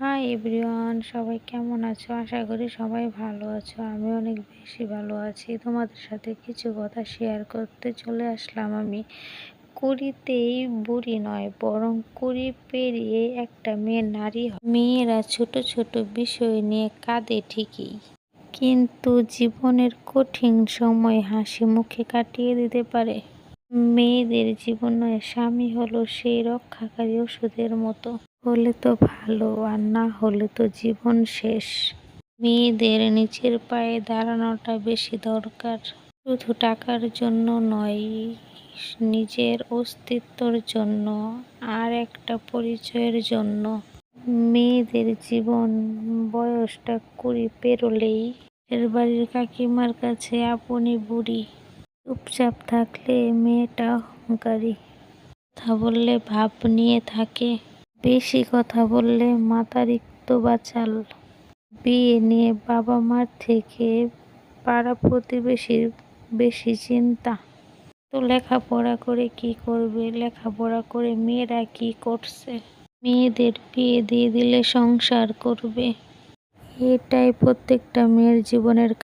Hi everyone, সবাই কেমন আছো? আশা করি সবাই ভালো আছো। আমি অনেক বেশি ভালো আছি। তোমাদের সাথে কিছু কথা শেয়ার করতে চলে আসলাম আমি। কুড়িতেই বুড়ি নয়, বরং কুড়ি পেরিয়ে একটা মেয়ে নারী হয়। মেয়েরা ছোট ছোট বিষয় নিয়ে কাঁদে ঠিকই, কিন্তু জীবনের কঠিন সময় হাসি মুখে কাটিয়ে দিতে পারে। মেয়েদের জীবনে স্বামী হলো সেই রক্ষাকারী ওষুধের মতো। হলে তো ভালো, আর না হলে তো জীবন শেষ। মেয়েদের নিজের পায়ে দাঁড়ানোটা বেশি দরকার, শুধু টাকার জন্য নয়, নিজের অস্তিত্বর জন্য, আর একটা পরিচয়ের জন্য। মেয়েদের জীবন বয়সটা কুড়ি পেরোলেই এর বাড়ির কাকিমার কাছে আপনি বুড়ি। চুপচাপ থাকলে মেয়েটা অহংকারী, কথা বললে ভাব নিয়ে থাকে, বেশি কথা বললে মাতারিক্ত বাচাল। বিয়ে নিয়ে বাবা মার থেকে পাড়া প্রতিবেশীর বেশি চিন্তা। তো লেখাপড়া করে কি করবে? লেখাপড়া করে মেয়েরা কি করছে? মেয়েদের বিয়ে দিয়ে দিলে সংসার করবে, এটাই প্রত্যেকটা মেয়ের জীবনের